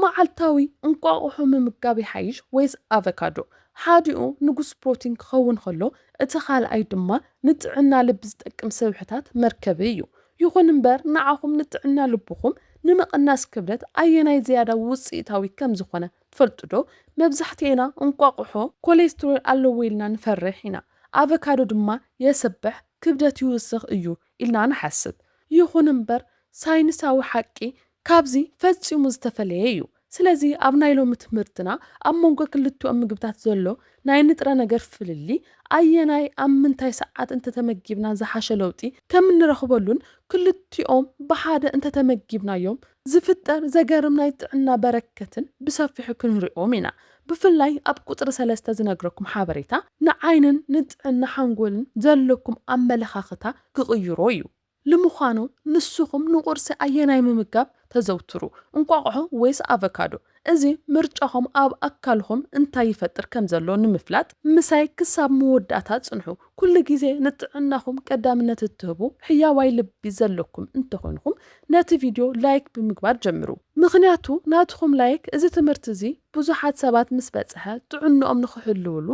معلتاوي انቋቁሖ ምምጋብ ይሓይሽ ወይስ አቮካዶ? ሓዲኡ ንጉስ ፕሮቲን ክኸውን ከሎ እቲ ካልኣይ ድማ ንጥዕና ልቢ ዝጠቅም ስብሕታት መርከቢ እዩ። ይኹን እምበር ንዓኹም ንጥዕና ልብኹም ንምቕናስ ክብደት ኣየናይ ዝያዳ ውፅኢታዊ ከም ዝኾነ ትፈልጡ ዶ? መብዛሕትኤና እንቋቁሖ ኮሌስትሮል ኣለዎ ኢልና ንፈርሕ ኢና። አቮካዶ ድማ የሰብሕ ክብደት ይውስኽ እዩ ኢልና ንሓስብ። ይኹን እምበር ሳይንሳዊ ሓቂ ካብዚ ፈፂሙ ዝተፈለየ እዩ። ስለዚ ኣብ ናይ ሎሚ ትምህርትና ኣብ መንጎ ክልቲኦም ምግብታት ዘሎ ናይ ንጥረ ነገር ፍልሊ ኣየናይ ኣብ ምንታይ ሰዓት እንተተመጊብና ዝሓሸ ለውጢ ከም እንረኽበሉን ክልቲኦም ብሓደ እንተተመጊብናዮም ዝፍጠር ዘገርም ናይ ጥዕና በረከትን ብሰፊሑ ክንሪኦም ኢና። ብፍላይ ኣብ ቁጥሪ 3 ዝነግረኩም ሓበሬታ ንዓይንን ንጥዕና ሓንጎልን ዘለኩም ኣመለኻኽታ ክቕይሮ እዩ። ንምዃኑ ንስኹም ንቁርሲ ኣየናይ ምምጋብ ተዘውትሩ? እንቋቁሖ ወይስ አቮካዶ? እዚ ምርጫኹም ኣብ ኣካልኹም እንታይ ይፈጥር ከም ዘሎ ንምፍላጥ ምሳይ ክሳብ መወዳእታ ጽንሑ። ኩሉ ግዜ ንጥዕናኹም ቀዳምነት እትህቡ ሕያዋይ ልቢ ዘለኩም እንተኾንኩም ነቲ ቪድዮ ላይክ ብምግባር ጀምሩ። ምክንያቱ ናትኩም ላይክ እዚ ትምህርቲ እዚ ብዙሓት ሰባት ምስ በጽሐ ጥዕንኦም ንኽህልውሉ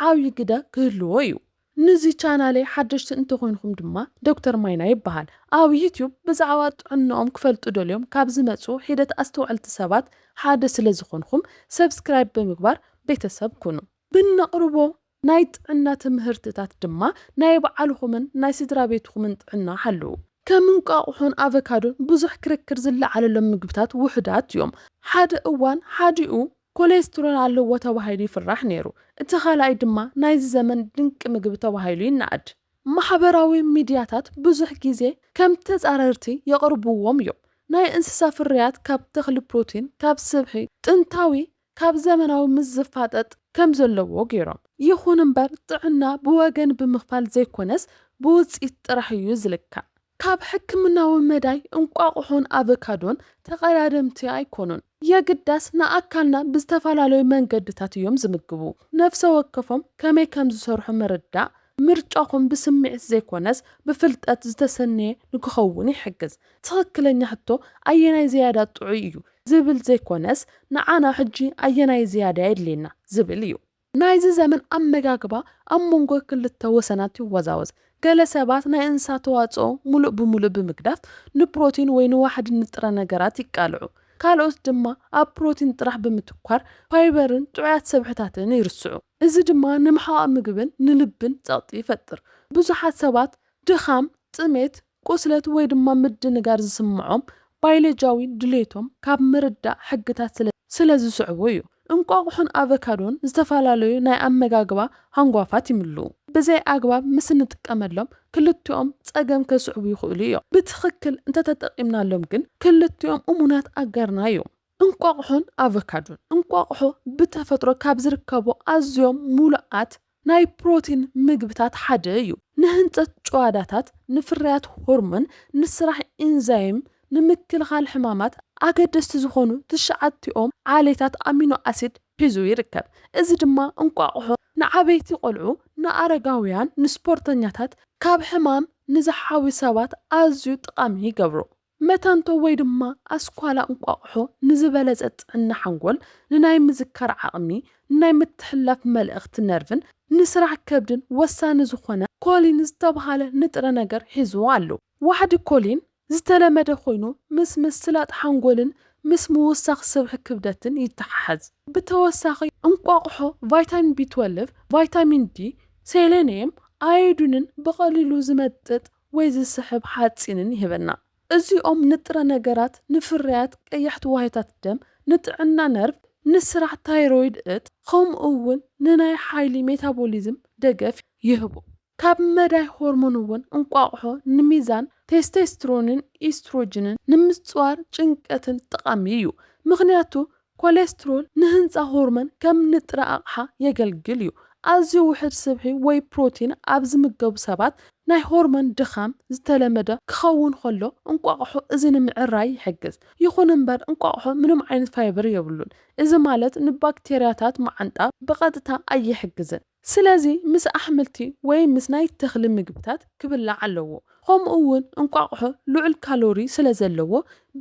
ዓብይ ግደ ክህልዎ እዩ። ንዚ ቻናለይ ሓደሽቲ እንተኾንኩም ድማ ዶክተር ማይና ይበሃል። ኣብ ዩቲዩብ ብዛዕባ ጥዕንኦም ክፈልጡ ደልዮም ካብ ዝመጹ ሂደት ኣስተውዕልቲ ሰባት ሓደ ስለ ዝኾንኩም ሰብስክራይብ ብምግባር ቤተሰብ ኩኑ። ብነቕርቦ ናይ ጥዕና ትምህርትታት ድማ ናይ ባዕልኹምን ናይ ስድራ ቤትኹምን ጥዕና ሓልው። ከም እንቋቁሖን አቮካዶን ብዙሕ ክርክር ዝለዓለሎም ምግብታት ውሕዳት እዮም። ሓደ እዋን ሓዲኡ ኮሌስትሮል ኣለዎ ተባሂሉ ይፍራሕ ነይሩ። እቲ ካልኣይ ድማ ናይዚ ዘመን ድንቂ ምግቢ ተባሂሉ ይናኣድ። ማሕበራዊ ሚድያታት ብዙሕ ግዜ ከም ተጻረርቲ የቕርብዎም እዮም። ናይ እንስሳ ፍርያት ካብ ተኽሊ ፕሮቲን ካብ ስብሒ ጥንታዊ ካብ ዘመናዊ ምስ ዝፋጠጥ ከም ዘለዎ ገይሮም። ይኹን እምበር ጥዕና ብወገን ብምኽፋል ዘይኮነስ ብውፅኢት ጥራሕ እዩ ዝልካዕ። ካብ ሕክምናዊ መዳይ እንቋቁሖን አቮካዶን ተቐዳደምቲ ኣይኮኑን። የግዳስ ንኣካልና ብዝተፈላለዩ መንገድታት እዮም ዝምግቡ። ነፍሰ ወከፎም ከመይ ከም ዝሰርሑ ምርዳእ ምርጫኹም ብስምዒት ዘይኮነስ ብፍልጠት ዝተሰነየ ንክኸውን ይሕግዝ። ትኽክለኛ ሕቶ ኣየናይ ዝያዳ ጥዑይ እዩ ዝብል ዘይኮነስ ንዓና ሕጂ ኣየናይ ዝያዳ የድልየና ዝብል እዩ። ናይዚ ዘመን ኣመጋግባ ኣብ መንጎ ክልተ ወሰናት ይወዛወዝ። ገለ ሰባት ናይ እንስሳ ተዋጽኦ ሙሉእ ብምሉእ ብምግዳፍ ንፕሮቲን ወይ ንዋሕዲ ንጥረ ነገራት ይቃልዑ። ካልኦት ድማ ኣብ ፕሮቲን ጥራሕ ብምትኳር ፋይበርን ጥዑያት ሰብሕታትን ይርስዑ። እዚ ድማ ንምሕቃቕ ምግብን ንልብን ጸቕጢ ይፈጥር። ብዙሓት ሰባት ድኻም፣ ጥሜት፣ ቁስለት ወይ ድማ ምድንጋር ዝስምዖም ባዮሎጂያዊ ድሌቶም ካብ ምርዳእ ሕግታት ስለ ዝስዕቡ እዩ። እንቋቁሖን አቮካዶን ዝተፈላለዩ ናይ ኣመጋግባ ሃንጓፋት ይምልኡ። ብዘይ ኣግባብ ምስ ንጥቀመሎም ክልቲኦም ጸገም ከስዕቡ ይኽእሉ እዮም። ብትኽክል እንተተጠቂምናሎም ግን ክልቲኦም እሙናት ኣጋርና እዮም። እንቋቁሖን አቮካዶን እንቋቁሖ ብተፈጥሮ ካብ ዝርከቡ ኣዝዮም ሙሉኣት ናይ ፕሮቲን ምግብታት ሓደ እዩ። ንህንፀት ጨዋዳታት፣ ንፍርያት ሆርሞን፣ ንስራሕ ኢንዛይም፣ ንምክልኻል ሕማማት ኣገደስቲ ዝኾኑ ትሽዓቲኦም ዓሌታት ኣሚኖ ኣሲድ ሒዙ ይርከብ። እዚ ድማ እንቋቁሖ ንዓበይቲ ቆልዑ፣ ንኣረጋውያን፣ ንስፖርተኛታት ካብ ሕማም ንዝሓዊ ሰባት ኣዝዩ ጠቃሚ ይገብሮ። መታንቶ ወይ ድማ ኣስኳላ እንቋቁሖ ንዝበለጸ ጥዕና ሓንጎል፣ ንናይ ምዝካር ዓቕሚ፣ ንናይ ምትሕልላፍ መልእኽቲ ነርቭን፣ ንስራሕ ከብድን ወሳኒ ዝኾነ ኮሊን ዝተባሃለ ንጥረ ነገር ሒዙ ኣሎ። ዋሕዲ ኮሊን ዝተለመደ ኮይኑ ምስ ምስላጥ ሓንጎልን ምስ ምውሳኽ ስብሒ ክብደትን ይተሓሓዝ። ብተወሳኺ እንቋቁሖ ቫይታሚን B12፣ ቫይታሚን D፣ ሴሌኒየም፣ ኣዮዲንን ብቐሊሉ ዝመጥጥ ወይ ዝስሕብ ሓፂንን ይህበና። እዚኦም ንጥረ ነገራት ንፍርያት ቀያሕቲ ዋህታት ደም፣ ንጥዕና ነርቭ፣ ንስራሕ ታይሮይድ እጥ ከምኡ እውን ንናይ ሓይሊ ሜታቦሊዝም ደገፍ ይህቡ። ካብ መዳይ ሆርሞን እውን እንቋቁሖ ንሚዛን ቴስቴስትሮንን ኢስትሮጅንን ንምጽዋር ጭንቀትን ጠቃሚ እዩ። ምክንያቱ ኮሌስትሮል ንህንፃ ሆርሞን ከም ንጥረ ኣቕሓ የገልግል እዩ። ኣዝዩ ውሕድ ስብሒ ወይ ፕሮቲን ኣብ ዝምገቡ ሰባት ናይ ሆርሞን ድኻም ዝተለመደ ክኸውን ከሎ እንቋቁሖ እዚ ንምዕራይ ይሕግዝ። ይኹን እምበር እንቋቁሖ ምንም ዓይነት ፋይበር የብሉን። እዚ ማለት ንባክቴርያታት ማዓንጣ ብቐጥታ ኣይሕግዝን። ስለዚ ምስ ኣሕምልቲ ወይ ምስ ናይ ተኽሊ ምግብታት ክብላዕ ኣለዎ። ከምኡ እውን እንቋቁሖ ልዑል ካሎሪ ስለ ዘለዎ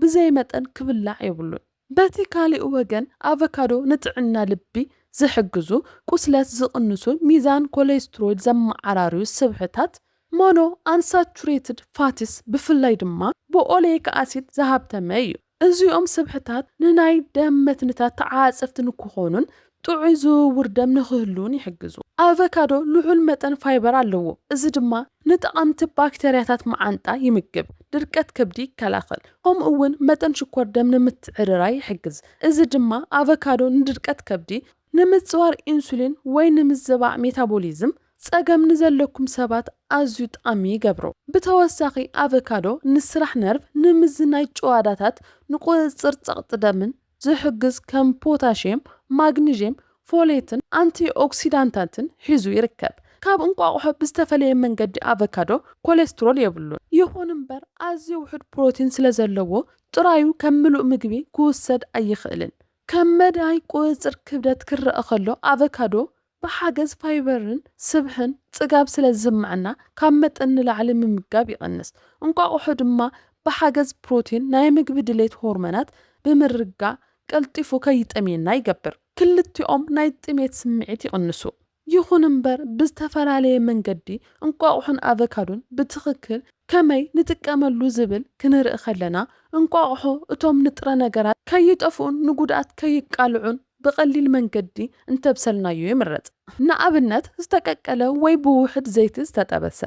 ብዘይ መጠን ክብላዕ የብሉን። በቲ ካልእ ወገን ኣቨካዶ ንጥዕና ልቢ ዝሕግዙ ቁስለት ዝቕንሱ ሚዛን ኮሌስትሮል ዘመዓራርዩ ስብሕታት ሞኖ አንሳቹሬትድ ፋትስ ብፍላይ ድማ ብኦሌይክ ኣሲድ ዝሃብተመ እዩ። እዚኦም ስብሕታት ንናይ ደም መትንታት ተዓፀፍቲ ንክኾኑን ጥዑይ ዝውውር ደም ንክህሉን ይሕግዙ። ኣቨካዶ ልዑል መጠን ፋይበር ኣለዎ። እዚ ድማ ንጠቐምቲ ባክተርያታት መዓንጣ ይምግብ፣ ድርቀት ከብዲ ይከላኸል፣ ከምኡ እውን መጠን ሽኮር ደም ንምትዕርራይ ይሕግዝ። እዚ ድማ ኣቨካዶ ንድርቀት ከብዲ፣ ንምጽዋር ኢንሱሊን ወይ ንምዝባዕ ሜታቦሊዝም ጸገም ንዘለኩም ሰባት ኣዝዩ ጠቃሚ ይገብሮ። ብተወሳኺ ኣቨካዶ ንስራሕ ነርቭ፣ ንምዝናይ ጨዋዳታት፣ ንቁፅፅር ጸቕጢ ደምን ዝሕግዝ ከም ፖታሽየም፣ ማግኒዥየም፣ ፎሌትን አንቲኦክሲዳንታትን ሒዙ ይርከብ። ካብ እንቋቑሖ ብዝተፈለየ መንገዲ ኣቨካዶ ኮሌስትሮል የብሉን። ይኹን እምበር ኣዝዩ ውሕድ ፕሮቲን ስለ ዘለዎ ጥራዩ ከም ምሉእ ምግቢ ክውሰድ ኣይኽእልን። ከም መዳይ ቁፅፅር ክብደት ክረአ ከሎ ኣቨካዶ ብሓገዝ ፋይበርን ስብሕን ጽጋብ ስለ ዝስምዓና ካብ መጠን ንላዕሊ ምምጋብ ይቐንስ። እንቋቑሖ ድማ ብሓገዝ ፕሮቲን ናይ ምግቢ ድሌት ሆርሞናት ብምርጋዕ ቀልጢፉ ከይጠምየና ይገብር። ክልቲኦም ናይ ጥሜት ስምዒት ይቕንሱ። ይኹን እምበር ብዝተፈላለየ መንገዲ እንቋቑሖን ኣቨካዶን ብትኽክል ከመይ ንጥቀመሉ ዝብል ክንርኢ ከለና እንቋቑሖ እቶም ንጥረ ነገራት ከይጠፍኡን ንጉድኣት ከይቃልዑን ብቐሊል መንገዲ እንተብሰልናዮ ይምረጽ። ንኣብነት ዝተቀቀለ ወይ ብውሕድ ዘይቲ ዝተጠበሰ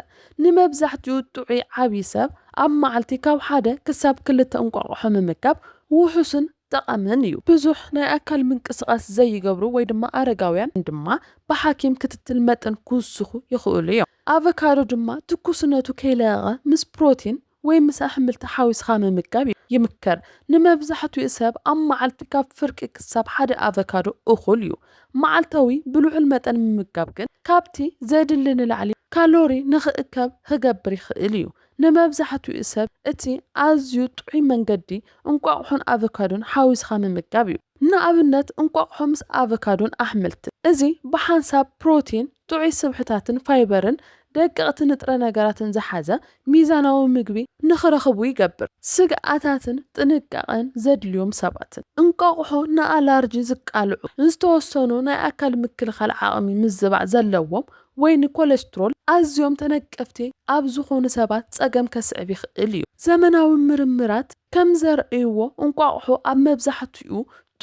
ንመብዛሕትኡ ጥዑይ ዓብይ ሰብ ኣብ መዓልቲ ካብ 1 ክሳብ 2 እንቋቑሖ ምምጋብ ውሑስን ጠቃምን እዩ። ብዙሕ ናይ ኣካል ምንቅስቃስ ዘይገብሩ ወይ ድማ ኣረጋውያን ድማ ብሓኪም ክትትል መጠን ክውስኹ ይኽእሉ እዮም። ኣቨካዶ ድማ ትኩስነቱ ከይለቀ ምስ ፕሮቲን ወይ ምስ ኣሕምልቲ ሓዊስኻ ምምጋብ ይምከር። ንመብዛሕትኡ ሰብ ኣብ መዓልቲ ካብ ፍርቂ ክሳብ 1 ኣቨካዶ እኹል እዩ። መዓልታዊ ብልዑል መጠን ምምጋብ ግን ካብቲ ዘድሊ ንላዕሊ ካሎሪ ንኽእከብ ክገብር ይኽእል እዩ። ንመብዛሕትኡ ሰብ እቲ ኣዝዩ ጥዑይ መንገዲ እንቋቑሖን ኣቨካዶን ሓዊስኻ ምምጋብ እዩ። ንኣብነት እንቋቑሖ ምስ ኣቨካዶን ኣሕምልቲ፣ እዚ ብሓንሳብ ፕሮቲን፣ ጥዑይ ስብሕታትን ፋይበርን ደቀቕቲ ንጥረ ነገራትን ዝሓዘ ሚዛናዊ ምግቢ ንኽረኽቡ ይገብር። ስግኣታትን ጥንቃቐን ዘድልዮም ሰባትን እንቋቑሖ ንኣላርጂ ዝቃልዑ፣ ዝተወሰኑ ናይ ኣካል ምክልኻል ዓቕሚ ምዝባዕ ዘለዎም ወይ ንኮሌስትሮል ኣዝዮም ተነቀፍቲ ኣብ ዝኾኑ ሰባት ጸገም ከስዕብ ይኽእል እዩ። ዘመናዊ ምርምራት ከም ዘርእይዎ እንቋቑሖ ኣብ መብዛሕትኡ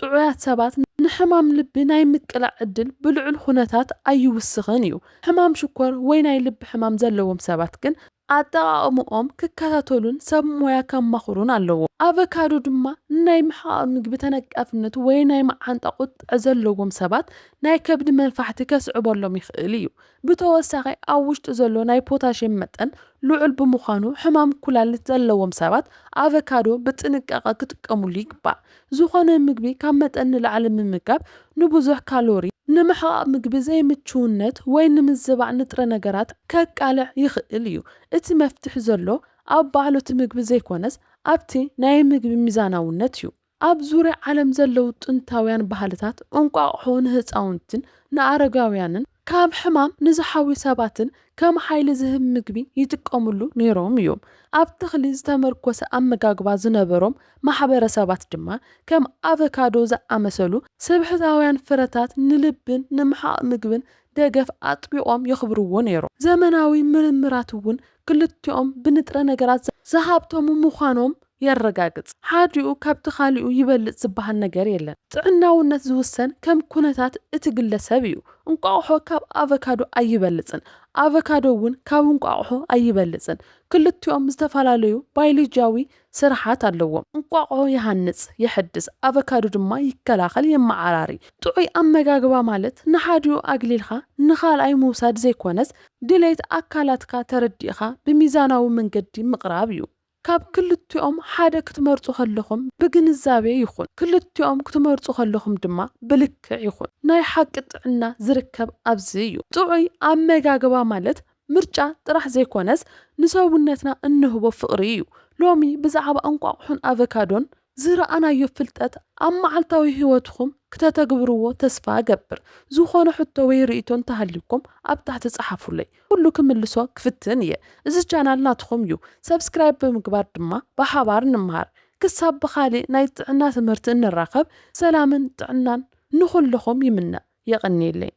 ጥዑያት ሰባት ንሕማም ልቢ ናይ ምቅላዕ ዕድል ብልዑል ኩነታት ኣይውስኽን እዩ። ሕማም ሽኮር ወይ ናይ ልቢ ሕማም ዘለዎም ሰባት ግን ኣጠቓቕምኦም ክከታተሉን ሰብ ሞያ ከማኽሩን ኣለዎ። ኣቨካዶ ድማ ናይ ምሕቃቕ ምግቢ ተነቃፍነት ወይ ናይ መዓንጣ ቁጥዐ ዘለዎም ሰባት ናይ ከብዲ መንፋሕቲ ከስዕበሎም ይኽእል እዩ። ብተወሳኺ ኣብ ውሽጢ ዘሎ ናይ ፖታሽየም መጠን ልዑል ብምዃኑ ሕማም ኩላሊት ዘለዎም ሰባት ኣቨካዶ ብጥንቃቐ ክጥቀሙሉ ይግባእ። ዝኾነ ምግቢ ካብ መጠን ንላዕሊ ምምጋብ ንብዙሕ ካሎሪ፣ ንምሕቃቕ ምግቢ ዘይምችውነት ወይ ንምዝባዕ ንጥረ ነገራት ከቃልዕ ይኽእል እዩ። እቲ መፍትሒ ዘሎ ኣብ ባዕሎት ምግቢ ዘይኮነስ ኣብቲ ናይ ምግቢ ሚዛናውነት እዩ። ኣብ ዙርያ ዓለም ዘለው ጥንታውያን ባህልታት እንቋቑሖ ንህፃውንትን ንኣረጋውያንን ካብ ሕማም ንዝሓዊ ሰባትን ከም ሓይሊ ዝህብ ምግቢ ይጥቀሙሉ ነይሮም እዮም። ኣብ ተኽሊ ዝተመርኮሰ ኣመጋግባ ዝነበሮም ማሕበረሰባት ድማ ከም ኣቨካዶ ዝኣመሰሉ ስብሕታውያን ፍረታት ንልብን ንምሕቃቕ ምግብን ደገፍ ኣጥቢቖም የኽብርዎ ነይሮም። ዘመናዊ ምርምራት እውን ክልቲኦም ብንጥረ ነገራት ዝሃብቶሙ ምዃኖም የረጋግጽ። ሓዲኡ ካብቲ ካሊኡ ይበልጽ ዝበሃል ነገር የለን። ጥዕናውነት ዝውሰን ከም ኩነታት እቲ ግለሰብ እዩ። እንቋቑሖ ካብ ኣቨካዶ ኣይበልጽን፣ ኣቨካዶ እውን ካብ እንቋቑሖ ኣይበልጽን። ክልቲኦም ዝተፈላለዩ ባዮሎጂያዊ ስራሓት ኣለዎም። እንቋቑሖ ይሃንጽ፣ ይሕድስ፣ ኣቨካዶ ድማ ይከላኸል፣ የመዓራሪ። ጥዑይ ኣመጋግባ ማለት ንሓዲኡ ኣግሊልኻ ንኻልኣይ ምውሳድ ዘይኮነስ ድሌት ኣካላትካ ተረዲእኻ ብሚዛናዊ መንገዲ ምቕራብ እዩ። ካብ ክልቲኦም ሓደ ክትመርጹ ከለኹም ብግንዛቤ ይኹን፣ ክልቲኦም ክትመርጹ ከለኹም ድማ ብልክዕ ይኹን። ናይ ሓቂ ጥዕና ዝርከብ ኣብዚ እዩ። ጥዑይ ኣመጋግባ ማለት ምርጫ ጥራሕ ዘይኮነስ ንሰውነትና እንህቦ ፍቕሪ እዩ። ሎሚ ብዛዕባ እንቋቑሖን ኣቨካዶን ዝረኣናዮ ፍልጠት ኣብ መዓልታዊ ህይወትኩም ከተተግብርዎ ተስፋ ገብር። ዝኾነ ሕቶ ወይ ርእቶ እንተሃልይኩም ኣብ ታሕቲ ጻሓፉለይ፣ ኩሉ ክምልሶ ክፍትን እየ። እዚ ቻናል ናትኩም እዩ። ሰብስክራይብ ብምግባር ድማ ብሓባር ንምሃር። ክሳብ بخالي نايت عنا تمرت نراقب سلامن طعنان نخلهم يمنا يقني لي